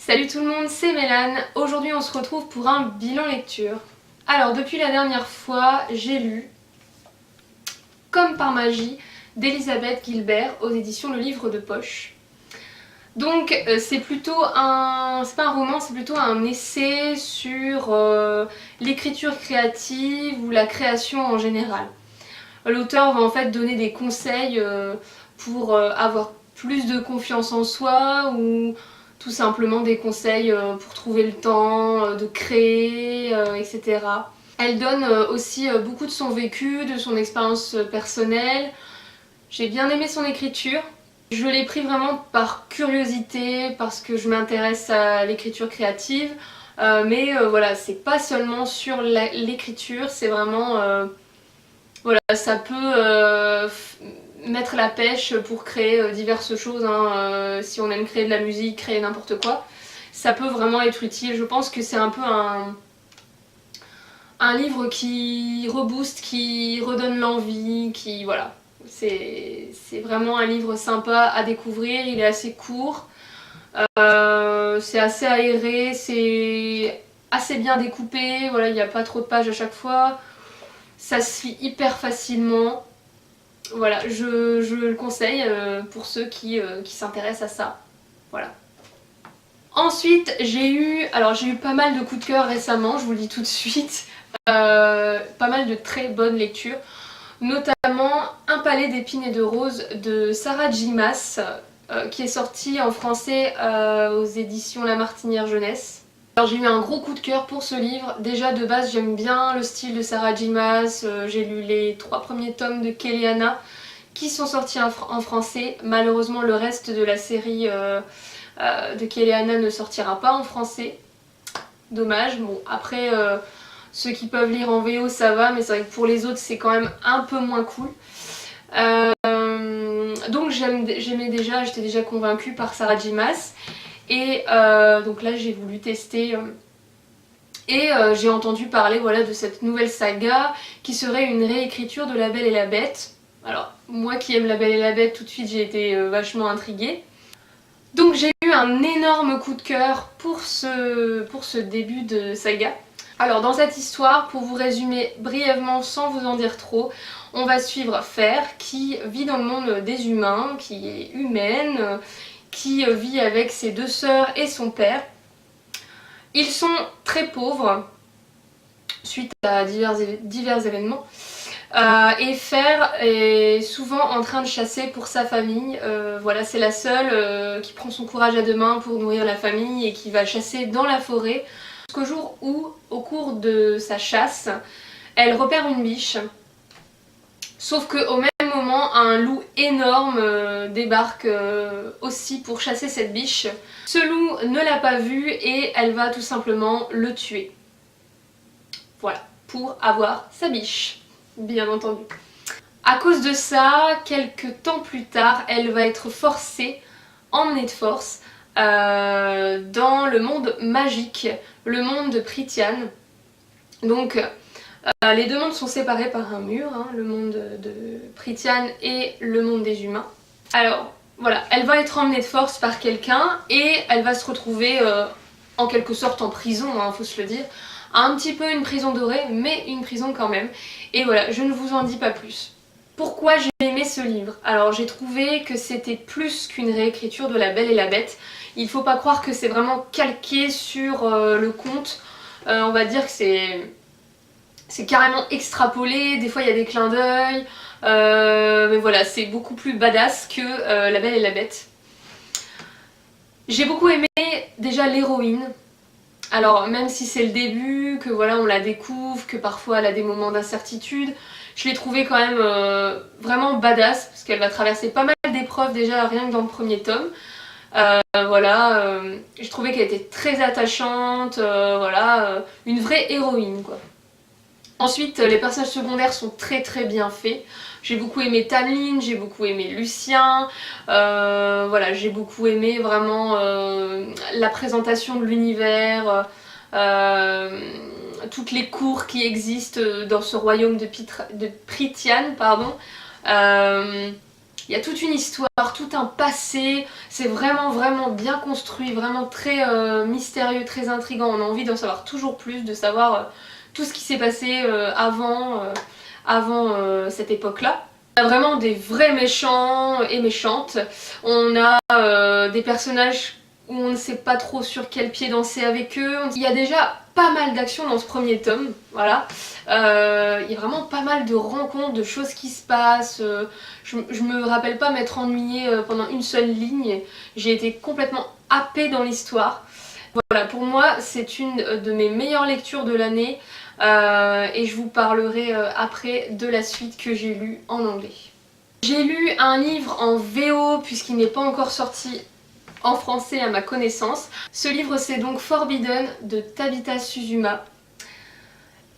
Salut tout le monde, c'est Mélane. Aujourd'hui on se retrouve pour un bilan lecture. Alors depuis la dernière fois, j'ai lu, comme par magie, d'Elisabeth Gilbert aux éditions Le Livre de Poche. Donc c'est plutôt un... c'est pas un roman, c'est plutôt un essai sur l'écriture créative ou la création en général. L'auteur va en fait donner des conseils pour avoir plus de confiance en soi ou tout simplement des conseils pour trouver le temps de créer, etc. Elle donne aussi beaucoup de son vécu, de son expérience personnelle. J'ai bien aimé son écriture. Je l'ai pris vraiment par curiosité, parce que je m'intéresse à l'écriture créative. Mais voilà, c'est pas seulement sur l'écriture, c'est vraiment... voilà, ça peut mettre la pêche pour créer diverses choses, hein. Si on aime créer de la musique, créer n'importe quoi, ça peut vraiment être utile. Je pense que c'est un peu un livre qui rebooste, qui redonne l'envie, qui... voilà. C'est vraiment un livre sympa à découvrir, il est assez court, c'est assez aéré, c'est assez bien découpé, voilà, il n'y a pas trop de pages à chaque fois. Ça se lit hyper facilement. Voilà, je le conseille pour ceux qui s'intéressent à ça. Voilà. Ensuite, j'ai eu pas mal de coups de cœur récemment, je vous le dis tout de suite. Pas mal de très bonnes lectures. Notamment Un palais d'épines et de roses de Sarah J. Maas, qui est sorti en français aux éditions La Martinière Jeunesse. Alors j'ai eu un gros coup de cœur pour ce livre. Déjà de base j'aime bien le style de Sarah J. Maas, j'ai lu les 3 premiers tomes de Kéliana qui sont sortis en français. Malheureusement le reste de la série de Kéliana ne sortira pas en français. Dommage. Bon après ceux qui peuvent lire en VO ça va, mais c'est vrai que pour les autres c'est quand même un peu moins cool. Donc j'aimais déjà, j'étais déjà convaincue par Sarah J. Maas. Et donc là j'ai voulu tester et j'ai entendu parler voilà, de cette nouvelle saga qui serait une réécriture de La Belle et la Bête. Alors moi qui aime La Belle et la Bête, tout de suite j'ai été vachement intriguée. Donc j'ai eu un énorme coup de cœur pour ce début de saga. Alors dans cette histoire, pour vous résumer brièvement sans vous en dire trop, on va suivre Fer qui vit dans le monde des humains, qui est humaine, qui vit avec ses 2 sœurs et son père. Ils sont très pauvres suite à divers événements. Et Fer est souvent en train de chasser pour sa famille. Voilà, c'est la seule qui prend son courage à 2 mains pour nourrir la famille et qui va chasser dans la forêt. Jusqu'au jour où, au cours de sa chasse, elle repère une biche. Sauf qu'au même moment, un loup énorme débarque aussi pour chasser cette biche. Ce loup ne l'a pas vue et elle va tout simplement le tuer. Voilà, pour avoir sa biche, bien entendu. À cause de ça, quelques temps plus tard, elle va être forcée, emmenée de force, dans le monde magique, le monde de Prythian. Donc les 2 mondes sont séparés par un mur, hein, le monde de Prythian et le monde des humains. Alors voilà, elle va être emmenée de force par quelqu'un et elle va se retrouver en quelque sorte en prison, hein, faut se le dire. Un petit peu une prison dorée, mais une prison quand même. Et voilà, je ne vous en dis pas plus. Pourquoi j'ai aimé ce livre? Alors j'ai trouvé que c'était plus qu'une réécriture de La Belle et la Bête. Il faut pas croire que c'est vraiment calqué sur le conte. On va dire que c'est carrément extrapolé, des fois il y a des clins d'œil, mais voilà, c'est beaucoup plus badass que La Belle et la Bête. J'ai beaucoup aimé déjà l'héroïne. Alors même si c'est le début, que voilà on la découvre, que parfois elle a des moments d'incertitude, je l'ai trouvée quand même vraiment badass, parce qu'elle va traverser pas mal d'épreuves déjà rien que dans le premier tome. Voilà, j'ai trouvé qu'elle était très attachante, voilà, une vraie héroïne quoi. Ensuite, les personnages secondaires sont très très bien faits. J'ai beaucoup aimé Tamlin, j'ai beaucoup aimé Lucien, voilà, j'ai beaucoup aimé vraiment la présentation de l'univers, toutes les cours qui existent dans ce royaume de Prythian, pardon. Il y a toute une histoire, tout un passé, c'est vraiment vraiment bien construit, vraiment très mystérieux, très intriguant. On a envie d'en savoir toujours plus, de savoir tout ce qui s'est passé avant cette époque-là. On a vraiment des vrais méchants et méchantes. On a des personnages où on ne sait pas trop sur quel pied danser avec eux. Il y a déjà pas mal d'action dans ce premier tome, voilà. Il y a vraiment pas mal de rencontres, de choses qui se passent. Je me rappelle pas m'être ennuyée pendant une seule ligne. J'ai été complètement happée dans l'histoire. Voilà, pour moi, c'est une de mes meilleures lectures de l'année. Et je vous parlerai après de la suite que j'ai lue en anglais. J'ai lu un livre en VO puisqu'il n'est pas encore sorti en français à ma connaissance. Ce livre, c'est donc Forbidden de Tabitha Suzuma.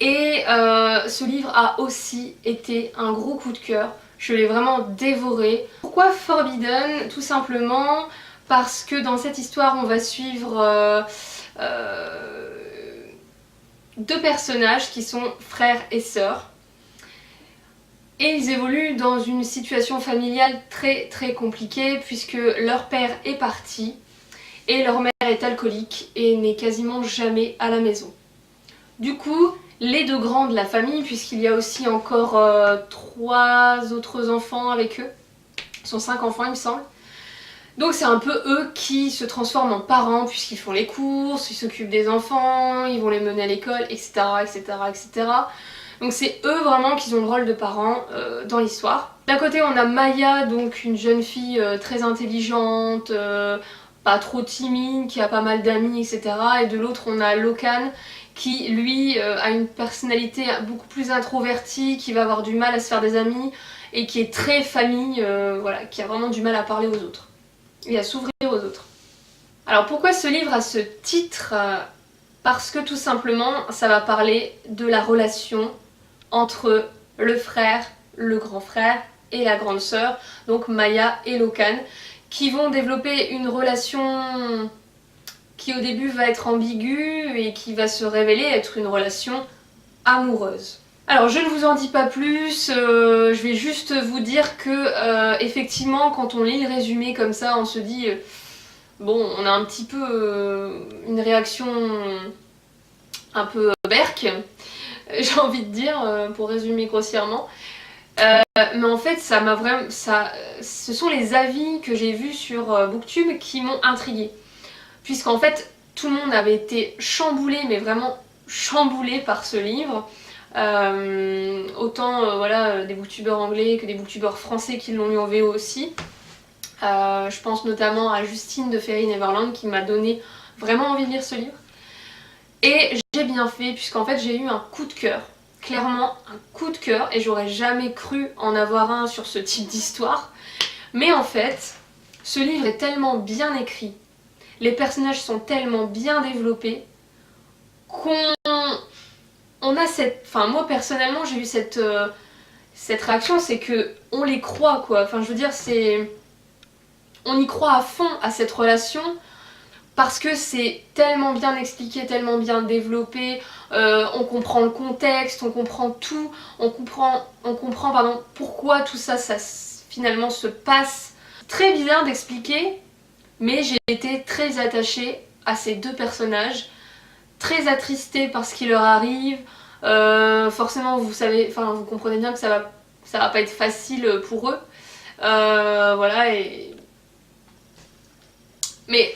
Et ce livre a aussi été un gros coup de cœur. Je l'ai vraiment dévoré. Pourquoi Forbidden? Tout simplement parce que dans cette histoire, on va suivre deux personnages qui sont frères et sœurs. Et ils évoluent dans une situation familiale très très compliquée puisque leur père est parti et leur mère est alcoolique et n'est quasiment jamais à la maison. Du coup, les deux grands de la famille, puisqu'il y a aussi encore 3 autres enfants avec eux, ils sont 5 enfants il me semble, donc c'est un peu eux qui se transforment en parents puisqu'ils font les courses, ils s'occupent des enfants, ils vont les mener à l'école, etc. etc. etc. Donc c'est eux vraiment qui ont le rôle de parents dans l'histoire. D'un côté on a Maya, donc une jeune fille très intelligente, pas trop timide, qui a pas mal d'amis, etc. Et de l'autre on a Lokan qui lui a une personnalité beaucoup plus introvertie, qui va avoir du mal à se faire des amis et qui est très famille, voilà, qui a vraiment du mal à parler aux autres et à s'ouvrir aux autres. Alors pourquoi ce livre a ce titre? Parce que tout simplement ça va parler de la relation entre le frère, le grand frère et la grande sœur, donc Maya et Lokan, qui vont développer une relation qui au début va être ambiguë et qui va se révéler être une relation amoureuse. Alors je ne vous en dis pas plus, je vais juste vous dire que effectivement quand on lit le résumé comme ça on se dit bon on a un petit peu une réaction un peu berk, j'ai envie de dire pour résumer grossièrement. Mais en fait ça m'a vraiment, ce sont les avis que j'ai vus sur Booktube qui m'ont intriguée. Puisqu'en fait tout le monde avait été chamboulé, mais vraiment chamboulé par ce livre. Autant voilà, des booktubeurs anglais que des booktubeurs français qui l'ont lu en VO aussi. Je pense notamment à Justine de Fairy Neverland qui m'a donné vraiment envie de lire ce livre. Et j'ai bien fait puisqu'en fait j'ai eu un coup de cœur. Clairement un coup de cœur et j'aurais jamais cru en avoir un sur ce type d'histoire. Mais en fait, ce livre est tellement bien écrit, les personnages sont tellement bien développés qu'on a cette... Enfin moi personnellement j'ai eu cette réaction, c'est que on les croit quoi. Enfin je veux dire c'est... On y croit à fond à cette relation parce que c'est tellement bien expliqué, tellement bien développé, on comprend le contexte, on comprend tout, on comprend pardon, pourquoi tout ça, finalement se passe. Très bizarre d'expliquer, mais j'ai été très attachée à ces deux personnages, très attristée par ce qui leur arrive. Forcément vous savez, enfin vous comprenez bien que ça va pas être facile pour eux. Voilà et... Mais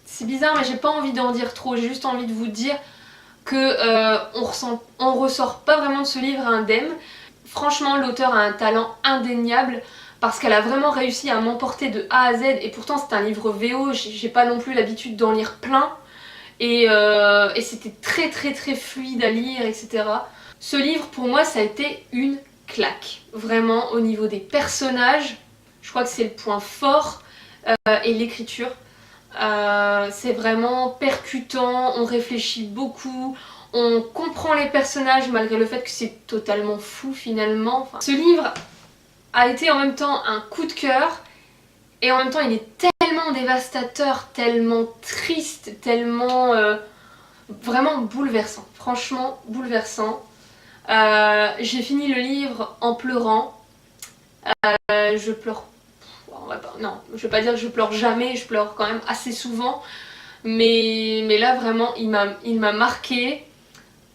c'est bizarre mais j'ai pas envie d'en dire trop, j'ai juste envie de vous dire que on ressort pas vraiment de ce livre indemne. Franchement l'auteur a un talent indéniable parce qu'elle a vraiment réussi à m'emporter de A à Z et pourtant c'est un livre VO, j'ai pas non plus l'habitude d'en lire plein et c'était très très très fluide à lire, etc. Ce livre pour moi ça a été une claque, vraiment au niveau des personnages, je crois que c'est le point fort et l'écriture. C'est vraiment percutant, on réfléchit beaucoup, on comprend les personnages malgré le fait que c'est totalement fou finalement. Enfin, ce livre a été en même temps un coup de cœur et en même temps il est tellement dévastateur, tellement triste, tellement vraiment bouleversant, franchement bouleversant. J'ai fini le livre en pleurant Je pleure, non, je vais pas dire que je pleure jamais, je pleure quand même assez souvent, mais là vraiment il m'a marqué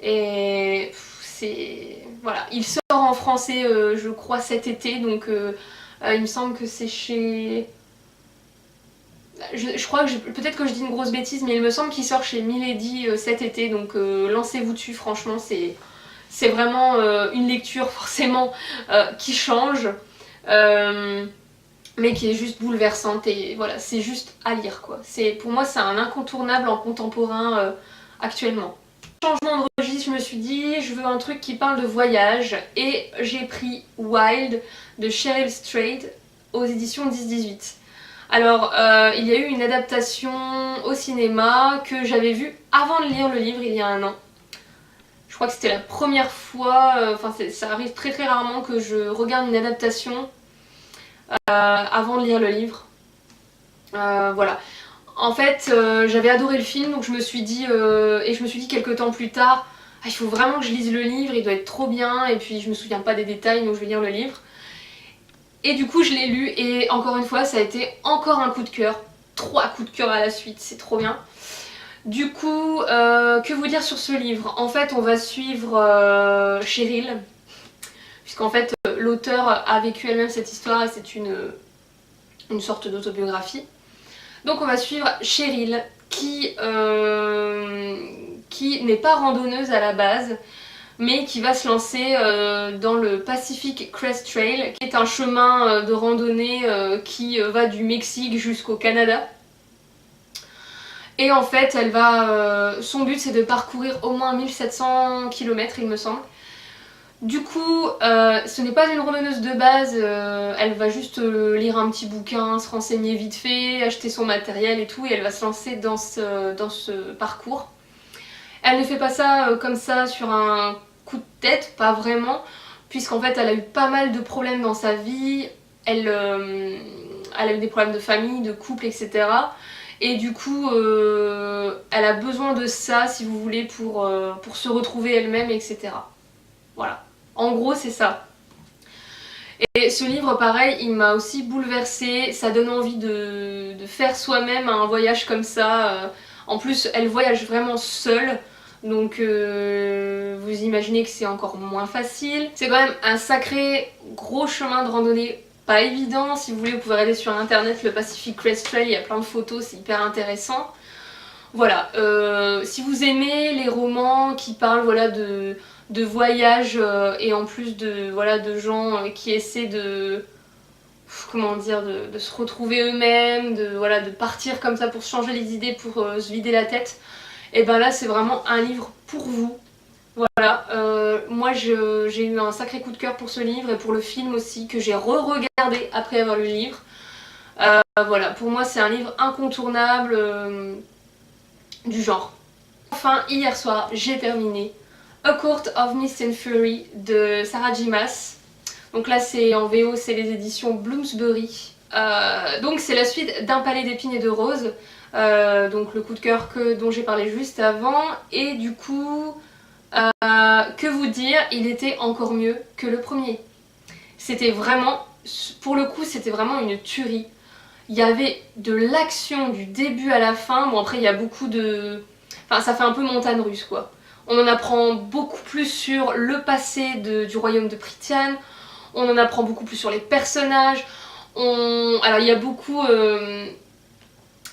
et c'est voilà, il sort en français je crois cet été, donc il me semble que c'est chez je crois que peut-être que je dis une grosse bêtise, mais il me semble qu'il sort chez Milady cet été, donc lancez-vous dessus, franchement c'est vraiment une lecture forcément qui change, mais qui est juste bouleversante et voilà, c'est juste à lire quoi. Pour moi c'est un incontournable en contemporain actuellement. Changement de registre, je me suis dit je veux un truc qui parle de voyage et j'ai pris Wild de Cheryl Strayed aux éditions 10-18. Alors, il y a eu une adaptation au cinéma que j'avais vue avant de lire le livre il y a un an. Je crois que c'était la première fois, enfin ça arrive très très rarement que je regarde une adaptation avant de lire le livre. Voilà. En fait, j'avais adoré le film, donc je me suis dit, et je me suis dit quelques temps plus tard, ah, il faut vraiment que je lise le livre, il doit être trop bien, et puis je me souviens pas des détails, donc je vais lire le livre. Et du coup je l'ai lu et encore une fois ça a été encore un coup de cœur. 3 coups de cœur à la suite, c'est trop bien. Du coup, que vous dire sur ce livre? En fait on va suivre Cheryl, puisqu'en fait l'auteur a vécu elle-même cette histoire et c'est une sorte d'autobiographie. Donc on va suivre Cheryl qui n'est pas randonneuse à la base, mais qui va se lancer dans le Pacific Crest Trail, qui est un chemin de randonnée qui va du Mexique jusqu'au Canada. Et en fait, son but c'est de parcourir au moins 1700 km il me semble. Du coup, ce n'est pas une randonneuse de base, elle va juste lire un petit bouquin, se renseigner vite fait, acheter son matériel et tout, et elle va se lancer dans ce parcours. Elle ne fait pas ça comme ça sur un coup de tête, pas vraiment, puisqu'en fait elle a eu pas mal de problèmes dans sa vie, elle a eu des problèmes de famille, de couple, etc. Et du coup elle a besoin de ça, si vous voulez, pour se retrouver elle-même, etc. Voilà, en gros c'est ça. Et ce livre, pareil, il m'a aussi bouleversée, ça donne envie de faire soi-même un voyage comme ça. En plus, elle voyage vraiment seule, donc vous imaginez que c'est encore moins facile. C'est quand même un sacré gros chemin de randonnée, pas évident. Si vous voulez, vous pouvez regarder sur internet le Pacific Crest Trail, il y a plein de photos, c'est hyper intéressant. Voilà, si vous aimez les romans qui parlent voilà, de voyage et en plus de gens qui essaient de comment dire, de se retrouver eux-mêmes, de partir comme ça pour se changer les idées, pour se vider la tête, et ben là c'est vraiment un livre pour vous. Voilà, moi j'ai eu un sacré coup de cœur pour ce livre et pour le film aussi, que j'ai re-regardé après avoir lu le livre. Voilà, pour moi c'est un livre incontournable du genre. Enfin, hier soir, j'ai terminé A Court of Mist and Fury de Sarah J. Maas. Donc là, c'est en VO, c'est les éditions Bloomsbury. Donc c'est la suite d'Un palais d'épines et de roses. Donc le coup de cœur dont j'ai parlé juste avant. Et du coup, que vous dire, il était encore mieux que le premier. C'était vraiment, pour le coup, c'était vraiment une tuerie. Il y avait de l'action du début à la fin. Bon, après, il y a beaucoup de... Enfin, ça fait un peu montagne russe, quoi. On en apprend beaucoup plus sur le passé du royaume de Prythian. On en apprend beaucoup plus sur les personnages. Alors, il y a beaucoup...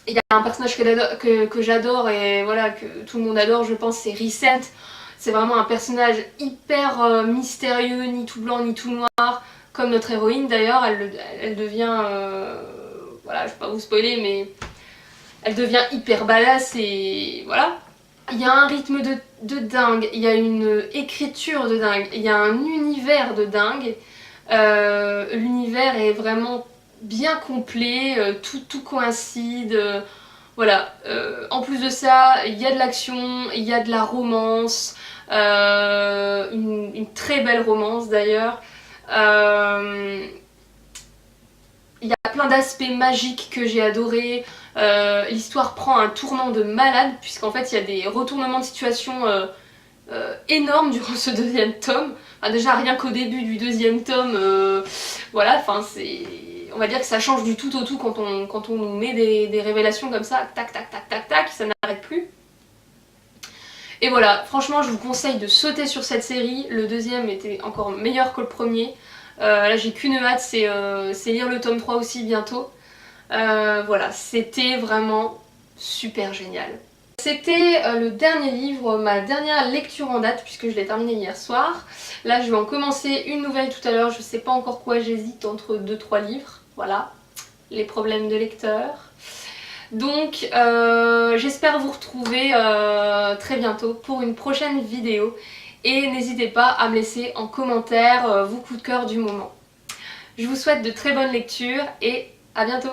Il y a un personnage que j'adore et voilà, que tout le monde adore, je pense, c'est Rhysand. C'est vraiment un personnage hyper mystérieux, ni tout blanc, ni tout noir. Comme notre héroïne, d'ailleurs, elle devient... voilà, je vais pas vous spoiler, mais elle devient hyper badass et voilà. Il y a un rythme de dingue, il y a une écriture de dingue, il y a un univers de dingue. L'univers est vraiment bien complet, tout coïncide. Voilà. En plus de ça, il y a de l'action, il y a de la romance, une très belle romance d'ailleurs. Il y a plein d'aspects magiques que j'ai adorés. L'histoire prend un tournant de malade, puisqu'en fait il y a des retournements de situation énorme durant ce deuxième tome. Enfin, déjà rien qu'au début du deuxième tome, voilà, enfin c'est... On va dire que ça change du tout au tout quand on nous met des révélations comme ça, tac tac tac tac tac, ça n'arrête plus. Et voilà, franchement je vous conseille de sauter sur cette série, le deuxième était encore meilleur que le premier. Là j'ai qu'une hâte, c'est lire le tome 3 aussi bientôt. Voilà, c'était vraiment super génial. C'était le dernier livre, ma dernière lecture en date puisque je l'ai terminé hier soir. Là je vais en commencer une nouvelle tout à l'heure, je sais pas encore quoi, j'hésite entre 2-3 livres. Voilà, les problèmes de lecteur. Donc j'espère vous retrouver très bientôt pour une prochaine vidéo. Et n'hésitez pas à me laisser en commentaire vos coups de cœur du moment. Je vous souhaite de très bonnes lectures et à bientôt!